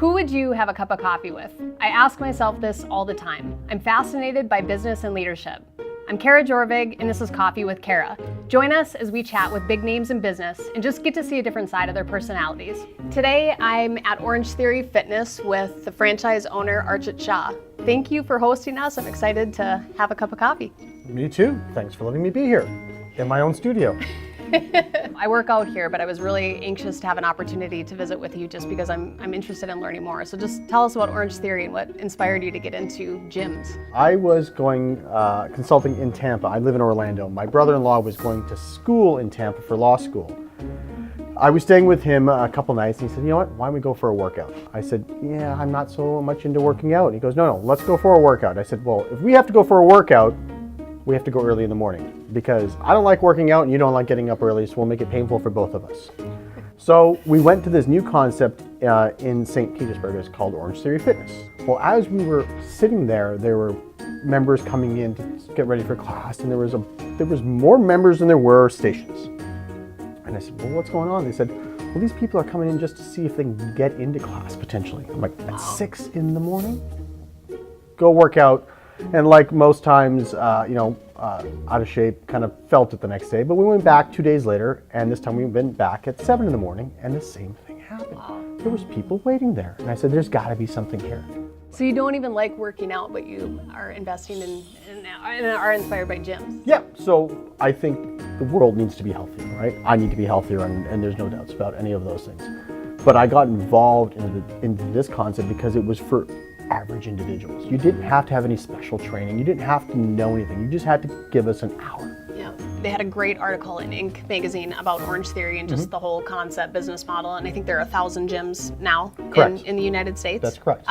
Who would you have a cup of coffee with? I ask myself this all the time. I'm fascinated by business and leadership. I'm Kara Jorvig, and this is Coffee with Kara. Join us as we chat with big names in business and just get to see a different side of their personalities. Today, I'm at Orange Theory Fitness with the franchise owner, Archit Shah. Thank you for hosting us. I'm excited to have a cup of coffee. Me too. Thanks for letting me be here in my own studio. I work out here, but I was really anxious to have an opportunity to visit with you just because I'm interested in learning more. So just tell us about Orange Theory and what inspired you to get into gyms. I was going consulting in Tampa. I live in Orlando. My brother-in-law was going to school in Tampa for law school. I was staying with him a couple nights and he said, you know what, why don't we go for a workout? I said, yeah, I'm not so much into working out. And he goes, no, let's go for a workout. I said, well, if we have to go for a workout, we have to go early in the morning because I don't like working out and you don't like getting up early, so we'll make it painful for both of us. So we went to this new concept in St. Petersburg. It's called Orange Theory Fitness. Well, as we were sitting there were members coming in to get ready for class, and there was more members than there were stations. And I said, well, what's going on? They said, well, these people are coming in just to see if they can get into class potentially. I'm like, at 6 in the morning? Go work out. And like most times, out of shape, kind of felt it the next day. But we went back 2 days later, and this time we went back at 7 in the morning, and the same thing happened. Wow. There was people waiting there. And I said, there's got to be something here. So you don't even like working out, but you are investing in and are inspired by gyms. Yeah, so I think the world needs to be healthier, right? I need to be healthier, and there's no doubts about any of those things. But I got involved into this concept because it was for average individuals. You didn't have to have any special training. You didn't have to know anything. You just had to give us an hour. Yeah, they had a great article in Inc. magazine about Orange Theory and just the whole concept, business model. And I think there are 1,000 gyms now in the United States. That's correct.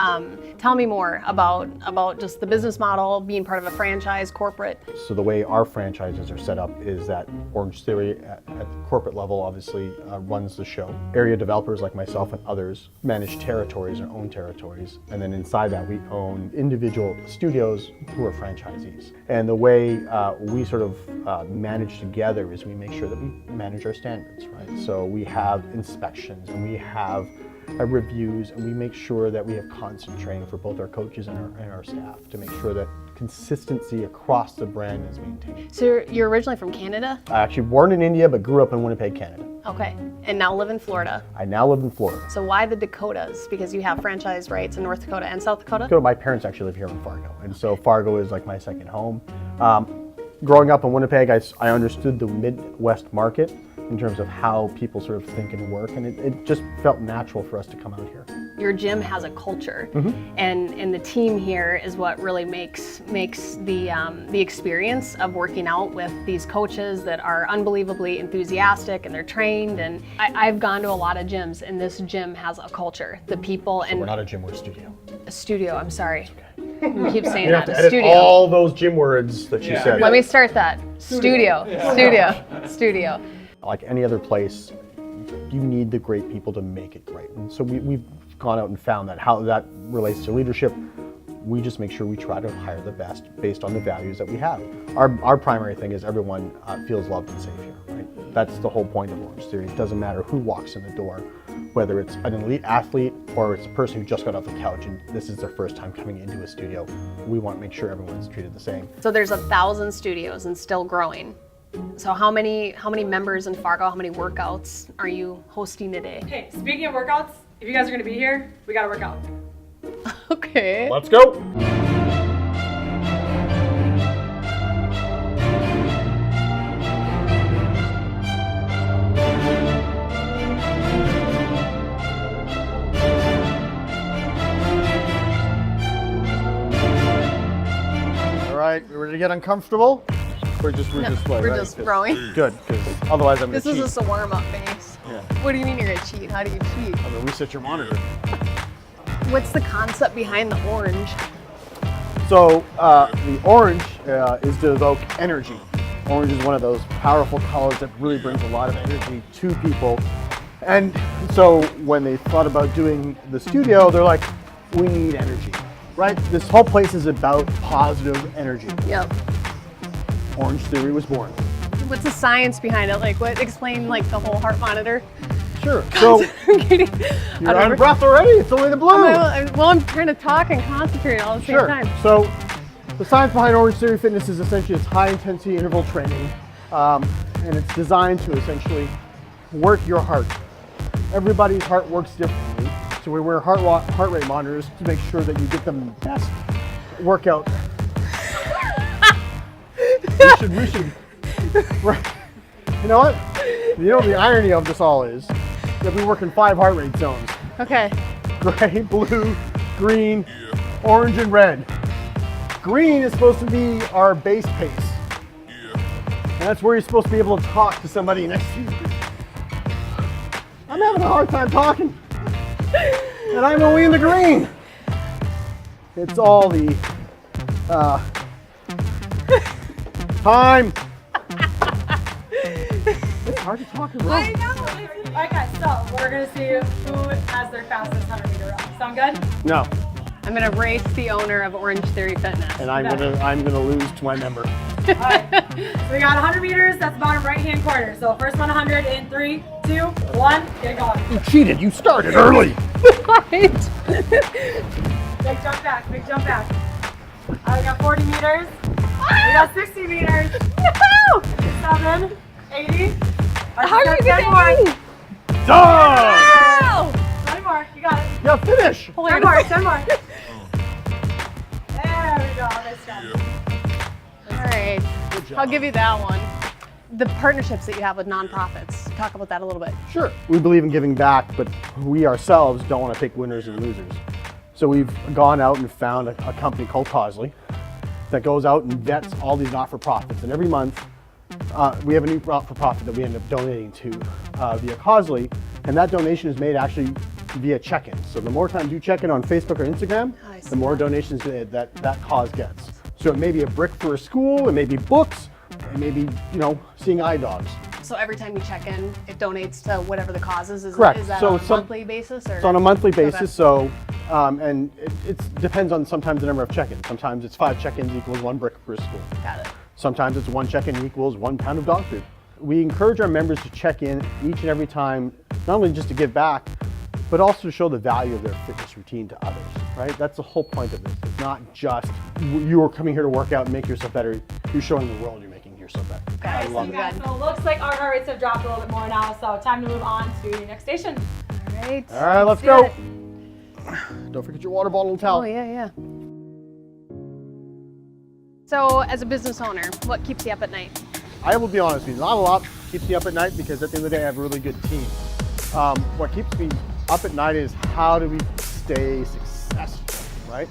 Tell me more about just the business model, being part of a franchise, corporate. So the way our franchises are set up is that Orange Theory at the corporate level obviously runs the show. Area developers like myself and others manage territories or own territories. And then inside that we own individual studios who are franchisees. And the way we sort of manage together is we make sure that we manage our standards, right? So we have inspections and we have reviews, and we make sure that we have constant training for both our coaches and our staff to make sure that consistency across the brand is maintained. So you're originally from Canada? I actually born in India, but grew up in Winnipeg, Canada. Okay, and now live in Florida? I now live in Florida. So why the Dakotas? Because you have franchise rights in North Dakota and South Dakota? My parents actually live here in Fargo, and so Fargo is like my second home. Growing up in Winnipeg, I understood the Midwest market in terms of how people sort of think and work, and it just felt natural for us to come out here. Your gym has a culture, and the team here is what really makes the experience of working out with these coaches that are unbelievably enthusiastic and they're trained. And I've gone to a lot of gyms, and this gym has a culture. The people so we're not a gym, we're a studio. A studio. I'm sorry. You keep saying you that. Have to edit studio. all those gym words that you said. Let me start that. Studio. Studio. Like any other place, you need the great people to make it great. And so we've gone out and found that how that relates to leadership. We just make sure we try to hire the best based on the values that we have. Our primary thing is everyone feels loved and safe here, right? That's the whole point of Orange Theory. It doesn't matter who walks in the door, whether it's an elite athlete or it's a person who just got off the couch and this is their first time coming into a studio. We want to make sure everyone's treated the same. So there's 1,000 studios and still growing. So how many members in Fargo, how many workouts are you hosting today? Hey, speaking of workouts, if you guys are gonna be here, we gotta work out. Okay. Let's go. All right, we ready to get uncomfortable? We're just rowing. Good, because otherwise I'm gonna cheat. This is just a warm-up base. Yeah. What do you mean you're gonna cheat? How do you cheat? I'm gonna reset your monitor. What's the concept behind the orange? So the orange is to evoke energy. Orange is one of those powerful colors that really brings a lot of energy to people. And so when they thought about doing the studio, they're like, we need energy, right? This whole place is about positive energy. Yep. Orange Theory was born. What's the science behind it? Like, explain like the whole heart monitor? Sure. So Katie, you're out of breath already. It's only the blue. I'm trying to talk and concentrate all at the same time. So the science behind Orange Theory Fitness is essentially it's high intensity interval training, and it's designed to essentially work your heart. Everybody's heart works differently, so we wear heart rate monitors to make sure that you get the best workout. we should. Right. You know what? You know the irony of this all is that we work in 5 heart rate zones. Okay. Gray, blue, green, orange, and red. Green is supposed to be our base pace. And that's where you're supposed to be able to talk to somebody next to you. I'm having a hard time talking. And I'm only in the green. It's all the time. It's hard to talk about. I know. Alright guys, so we're gonna see who has their fastest 100-meter run. Sound good? No. I'm gonna race the owner of Orange Theory Fitness. And I'm gonna lose to my member. Alright. So we got 100 meters, that's bottom right hand corner. So first one 100 in 3, 2, 1, get it going. You cheated, you started early. Right. Big jump back, big jump back. We got 40 meters. We got 60 meters. No! 7, 80. How are you getting Done! Wow! 20 more, you got it. Yeah, finish. 10 more, 10 more. There we go, nice job. All right, I'll give you that one. The partnerships that you have with nonprofits, talk about that a little bit. Sure. We believe in giving back, but we ourselves don't want to pick winners and losers. So we've gone out and found a company called Causley that goes out and vets all these not-for-profits. And every month, we have a new not-for-profit that we end up donating to via Causley, and that donation is made actually via check-in. So the more times you check in on Facebook or Instagram, the more donations that cause gets. So it may be a brick for a school, it may be books, it may be, seeing eye dogs. So every time you check in, it donates to whatever the cause is? Correct. Is that So on a monthly basis? Or? It's on a monthly basis, Okay. so, and it depends on sometimes the number of check-ins. Sometimes it's 5 check-ins equals 1 brick for a school. Got it. Sometimes it's 1 check-in equals 1 pound of dog food. We encourage our members to check in each and every time, not only just to give back, but also to show the value of their fitness routine to others, right? That's the whole point of this. It's not just you are coming here to work out and make yourself better. You're showing the world you're making yourself better. Okay, I love You it. guys, so it looks like our heart rates have dropped a little bit more now, so time to move on to your next station. All right. All right, let's do go. it. Don't forget your water bottle and towel. Oh, yeah. So, as a business owner, what keeps you up at night? I will be honest with you, not a lot keeps me up at night because at the end of the day I have a really good team. What keeps me up at night is how do we stay successful, right?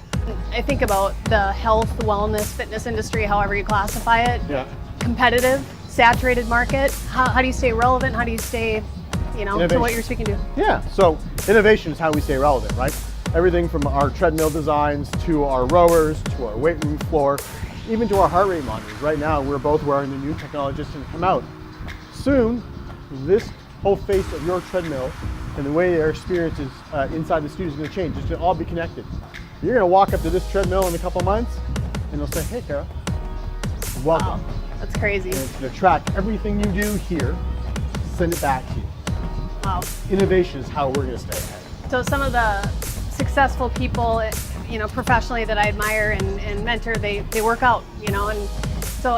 I think about the health, wellness, fitness industry, however you classify it. Yeah. Competitive, saturated market. How do you stay relevant? How do you stay, to what Innovation. you're speaking to? Yeah, so innovation is how we stay relevant, right? Everything from our treadmill designs to our rowers, to our weight room floor, even to our heart rate monitors. Right now, we're both wearing the new technology that's going to come out. Soon, this whole face of your treadmill and the way their experience is inside the studio is going to change. It's going to all be connected. You're going to walk up to this treadmill in a couple months, and they'll say, "Hey, Kara, welcome." Wow, that's crazy. And it's going to track everything you do here, send it back to you. Wow. Innovation is how we're going to stay ahead. So some of the successful people, professionally that I admire and mentor, they work out, and so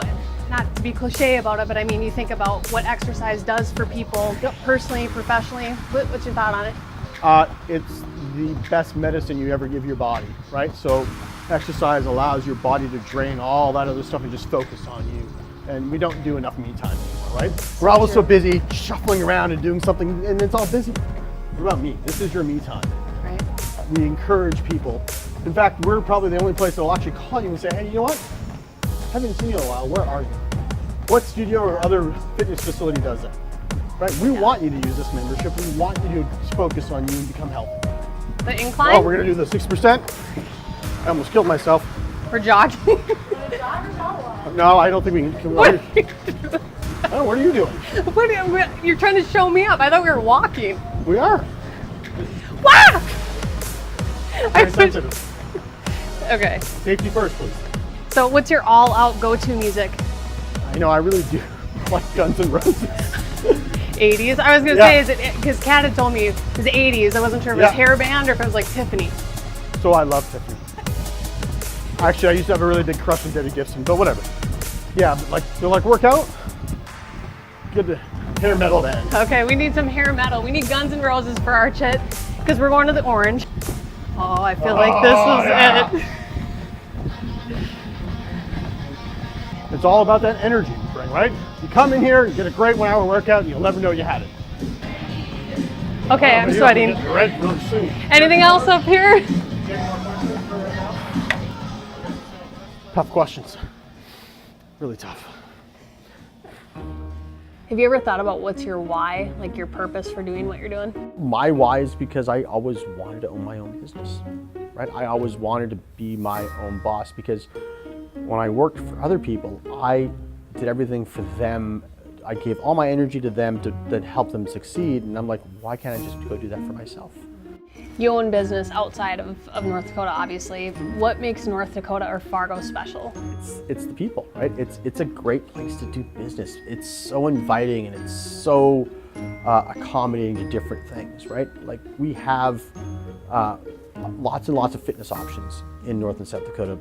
not to be cliche about it, but I mean, you think about what exercise does for people personally, professionally. What's your thought on it? It's the best medicine you ever give your body, right? So exercise allows your body to drain all that other stuff and just focus on you. And we don't do enough me time anymore, right? We're always so busy shuffling around and doing something, and it's all busy. What about me? This is your me time. Right. We encourage people. In fact, we're probably the only place that will actually call you and say, "Hey, you know what? Haven't seen you in a while. Where are you?" What studio or other fitness facility does that? Right? We want you to use this membership. We want you to focus on you and become healthy. The incline? Oh, we're gonna do the 6%. I almost killed myself. For jogging? No, I don't think we can. What? Oh, what are you doing? You're trying to show me up. I thought we were walking. We are. Wow! Very sensitive. Okay. Safety first, please. So what's your all-out go-to music? I know I really do like Guns N' Roses. 80s. I was gonna Yeah. say, is it because Kat had told me it was 80s. I wasn't sure if it was Yeah. hairband or if it was like Tiffany. So I love Tiffany. Actually, I used to have a really big crush on Debbie Gibson, but whatever. Yeah, but like, you like workout? Get the hair metal band. Okay, we need some hair metal. We need Guns N' Roses for our chit because we're going to the Orange. Oh, I feel like this is it. It's all about that energy you bring, right? You come in here, you get a great 1 hour workout, and you'll never know you had it. Okay, I'm You're sweating. gonna get red really soon. Anything else up here? Tough questions. Really tough. Have you ever thought about what's your why, like your purpose for doing what you're doing? My why is because I always wanted to own my own business, right? I always wanted to be my own boss because when I worked for other people, I did everything for them. I gave all my energy to them to help them succeed, and I'm like, why can't I just go do that for myself? You own business outside of North Dakota, obviously. What makes North Dakota or Fargo special? It's the people, right? It's a great place to do business. It's so inviting and it's so accommodating to different things, right? Like we have lots and lots of fitness options in North and South Dakota,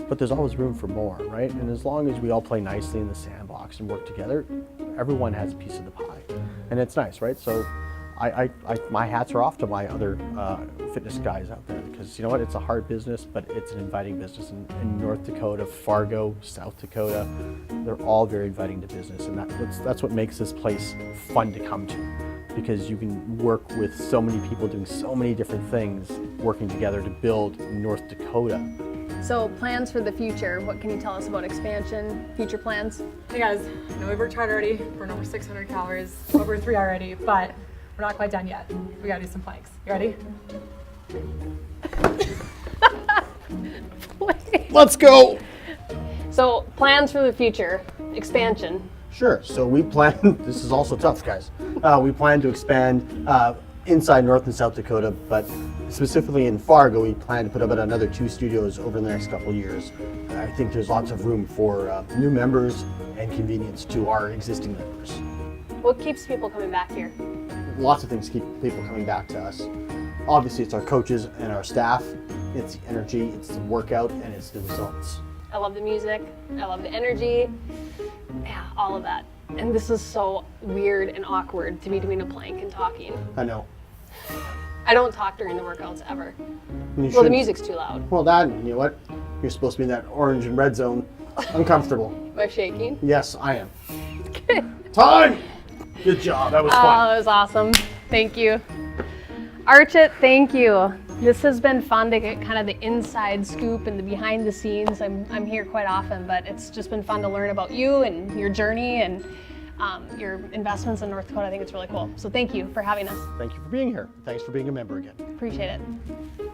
but there's always room for more, right? And as long as we all play nicely in the sandbox and work together, everyone has a piece of the pie, and it's nice, right? So my hats are off to my other fitness guys out there because you know what? It's a hard business, but it's an inviting business. In North Dakota, Fargo, South Dakota, they're all very inviting to business, and that's what makes this place fun to come to because you can work with so many people doing so many different things, working together to build North Dakota. So plans for the future, what can you tell us about expansion, future plans? Hey guys, I know we've worked hard already, burned over 600 calories, over 3 already, but we're not quite done yet. We gotta do some planks. You ready? Let's go! So plans for the future, expansion. Sure. So we plan, this is also tough, guys. We plan to expand inside North and South Dakota, but specifically in Fargo, we plan to put about another 2 studios over the next couple of years. I think there's lots of room for new members and convenience to our existing members. What keeps people coming back here? Lots of things keep people coming back to us. Obviously, it's our coaches and our staff. It's the energy, it's the workout, and it's the results. I love the music, I love the energy, yeah, all of that. And this is so weird and awkward to be doing a plank and talking. I know. I don't talk during the workouts ever. You Well, the should- music's too loud. Well, that, you know what? You're supposed to be in that orange and red zone. Uncomfortable. Am I shaking? Yes, I am. Time! Good job, that was Oh, fun. that was awesome. Thank you. Archit, thank you. This has been fun to get kind of the inside scoop and the behind the scenes. I'm here quite often, but it's just been fun to learn about you and your journey and your investments in North Dakota. I think it's really cool. So thank you for having us. Thank you for being here. Thanks for being a member again. Appreciate it.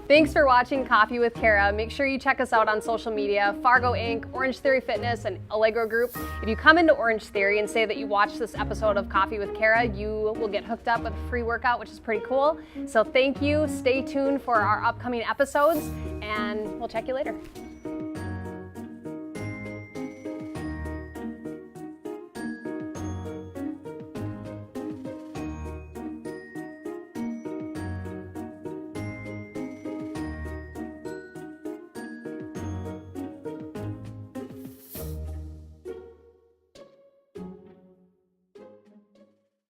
Thanks for watching Coffee with Kara. Make sure you check us out on social media, Fargo Inc., Orange Theory Fitness, and Allegro Group. If you come into Orange Theory and say that you watched this episode of Coffee with Kara, you will get hooked up with a free workout, which is pretty cool. So thank you. Stay tuned for our upcoming episodes, and we'll check you later.